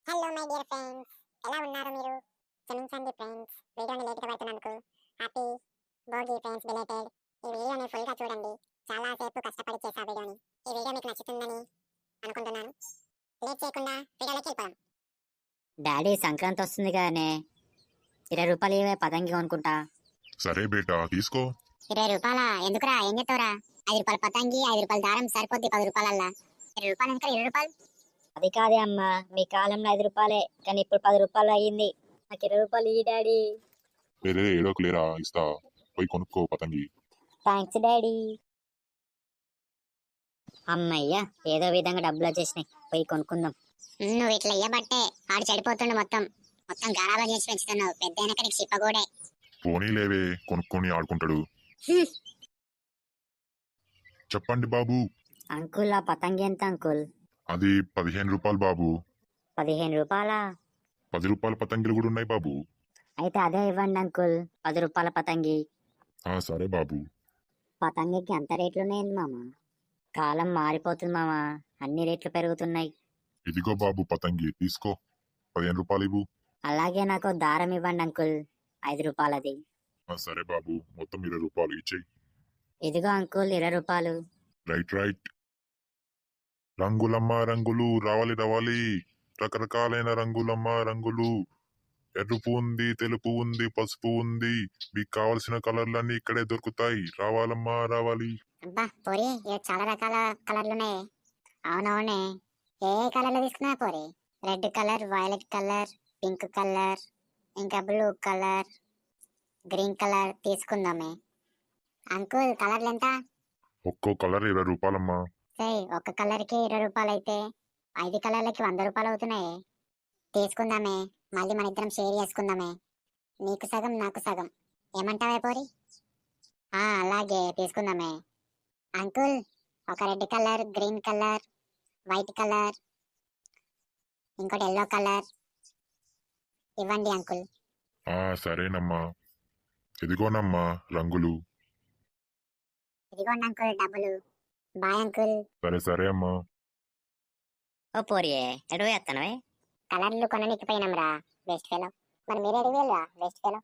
Hello my dear friends, ఎలా ఉన్నారు మీరు? క్షమించండి ఫ్రెండ్స్, వీడియోని లేట్గా పెడుతున్నందుకు. Happy Bhogi friends belated. ఈ వీడియోని ఫుల్గా చూడండి. చాలా సేపు కష్టపడి చేసా వీడియోని. ఈ వీడియో మీకు నచ్చుతుందని అనుకుంటున్నాను. లేట్ చేయకుండా వీడియోలోకి వెళ్ళిపోదాం. డాడీ సంక్రాంతి వస్తుంది కదనే, 20 రూపాయలు ఇవే పతంగి కొనుక్కుంటా. సరే బేటా తీసుకో. 20 రూపాయల ఎందుకురా? ఏం చెప్తావురా? 5 రూపాయల పతంగి, 5 రూపాయల దారం సరిపోద్ది 10 రూపాయలల్లా. 20 రూపాయలు ఎందుకు? 20 రూపాయలు. అది కాదే అమ్మా, మీ కాలంలో 5 రూపాయలే, కానీ ఇప్పుడు 10 రూపాయలు అయ్యింది. నాకు 20 రూపాయలు ఈ డాడీ. వేరే ఏడోకులేరా, ఇస్తా, పోయి కొనుక్కో పతంగి. Thanks daddy. అమ్మయ్యా, ఏదో విధంగా డబ్బులు వచ్చేసినాయి, పోయి కొనుక్కుందాం. నువ్వు ఇట్లా ఇయ్యబట్టే ఆడు చెడిపోతుండు. మొత్తం గారాబం చేసి పెంచుతున్నావు. పెద్ద నీకు చిప్పగోడే. పోనీ లేవే, కొనుక్కొని ఆడుకుంటాడు. చెప్పండి బాబు. అంకుల్, ఆ పతంగి ఎంత అంకుల్? అది 15 రూపాయలు బాబు. 15 రూపాయలా? 10 రూపాయల పతంగిలు కూడా ఉన్నాయి బాబు. అయితే అదే ఇవ్వండి అంకుల్, 10 రూపాయల పతంగి. సరే బాబు. పతంగికి అంత రేట్లు ఉన్నాయండి మామ. కాలం మారిపోతుంది మామ, అన్ని రేట్లు పెరుగుతున్నాయి. ఇదిగో బాబు పతంగి, తీసుకో. 15 రూపాయలు ఇవ్వు. అలాగే నాకు దారం ఇవ్వండి అంకుల్, 5 రూపాయలది. సరే బాబు, మొత్తం 20 రూపాయలు ఇచ్చేయి. ఇదిగో అంకుల్ 20 రూపాయలు. రైట్. రంగులమ్మ రంగులు, రావాలి రావాలి, రకరకాలైన రంగులమ్మ రంగులు. ఎరుపు ఉంది, తెలుపు ఉంది, పసుపు ఉంది. మీకు కావలసిన కలర్లన్నీ ఇక్కడే దొరుకుతాయి. రావాలమ్మా రావాలి. అబ్బా పోరి, చాలా రకాల కలర్లు ఉన్నాయి. అవునవునే, ఏ కలర్లో తీసుకున్నా పోరి? Red colour, violet colour, pink colour, ఇంకా బ్లూ కలర్, గ్రీన్ కలర్ తీసుకుందామే. అంకుల్ కలర్లు ఎంత? ఒక్కో కలర్ 20 రూపాయలమ్మా. ఒక్క కలర్కి 20 రూపాయలు అయితే 5 కలర్లకి 100 రూపాయలు అవుతున్నాయి. తీసుకుందామే, మళ్ళీ మన ఇద్దరం షేర్ చేసుకుందామే. నీకు సగం నాకు సగం, ఏమంటావే పోరి? అలాగే తీసుకుందామే. అంకుల్, ఒక red colour, green colour, white colour, ఇంకోటి ఎల్లో కలర్ ఇవ్వండి అంకుల్. సరేనమ్మా, ఇదిగోనమ్మా రంగులు. ఇదిగోండి అంకుల్ డబ్బులు. Bye uncle. సరే అమ్మా. ఓ పోరియే, ఎటు వేస్తానవే? కలర్లు కొననీకి పోయినాం రా, వేస్ట్ ఫెలో. మరి మీరు ఎడివేలా వేస్ట్ ఫెలో?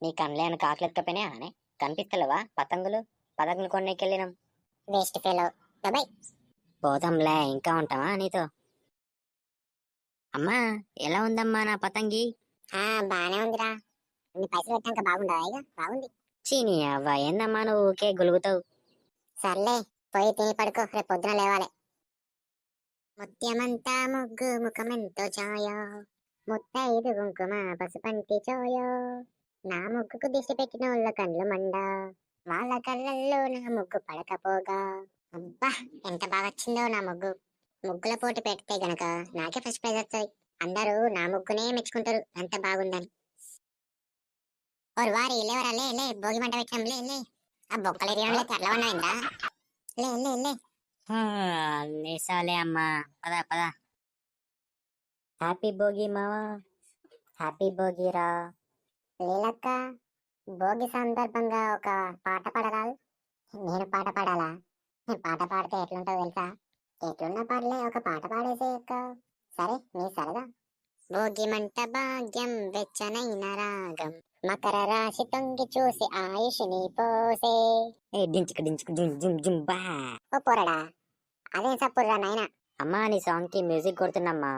నీ కళ్ళేను కాకులు ఎత్తుకపోయినా అనే కనిపిస్తలేవా? పతంగులు కొన్నేకి వెళ్ళినాం. Waste fellow. బాయ్. పోతాంలే, ఇంకా ఉంటావా నీతో? అమ్మా, ఎలా ఉందమ్మా నా పతంగి? బానే ఉందిరా. నీ పైసలు పెట్టాక బాగుండదా? ఇక బాగుంది. చీనీ అవ్వ, ఏందమ్మా నువ్వు ఊకే గులుగుతావు? సర్లే, పోయి తిని పడుకో, రేపు పొద్దున లేవాలి. ముత్యమంతా ముగ్గు ముఖమెంతో ఛాయ, ముత్తైదు కుంకుమ పసుపంటి చోయ, నా ముగ్గుకు దిష్టి పెట్టిన వాళ్ళ కండ్లు మండ, వాళ్ళ కళ్ళల్లో నా ముగ్గు పడకపోగా. అబ్బా, ఎంత బాగా వచ్చిందో నా ముగ్గు. ముగ్గుల పోటీ పెడితే గనక నాకే ఫస్ట్ ప్రైజ్ వస్తుంది. అందరూ నా ముగ్గునే మెచ్చుకుంటారు, అంత బాగుందని. ఓరు వారి లేవరా, లే భోగి మంట పెట్టాం, లే. ఆ బొక్కలు ఎరియడంలో తెల్లవన్నాయిందా? లే. లేసాలే అమ్మా, పద. హ్యాపీ భోగి మావా, హ్యాపీ భోగిరా. లేలక్క, భోగి సందర్భంగా ఒక పాట పాడరాదు? నేను పాట పాడాలా? నేను పాట పాడితే ఎట్లుంటుందో తెలుసా? ఎట్లున్నా పర్లే, ఒక పాట పాడేసే అక్క. సరే, నీ సరదా. భోగి మంట భాగ్యం, వెచ్చనైన రాగం, మకర రాశి తొంగి చూసి ఆయుష్ని పోసే. బా. ఓ పోరడా, అదేం సప్పుడురా నాయన? అమ్మా, నీ సాంగ్ కి మ్యూజిక్ కొడుతున్నమ్మా.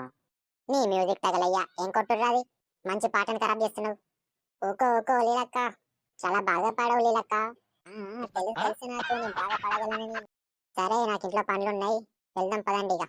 నీ మ్యూజిక్ తగలయ్యా, ఏం కొట్టుర్రా అది? మంచి పాటను ఖరాబ్ చేస్తున్నావు. ఓకో లీలక్క, చాలా బాగా పాడవు లీలక్క. తెలుసు నాకు, నేను బాగా పాడగలనని. సరే, నాకు ఇంట్లో పనులున్నాయి, వెళ్దాం పదండి ఇక.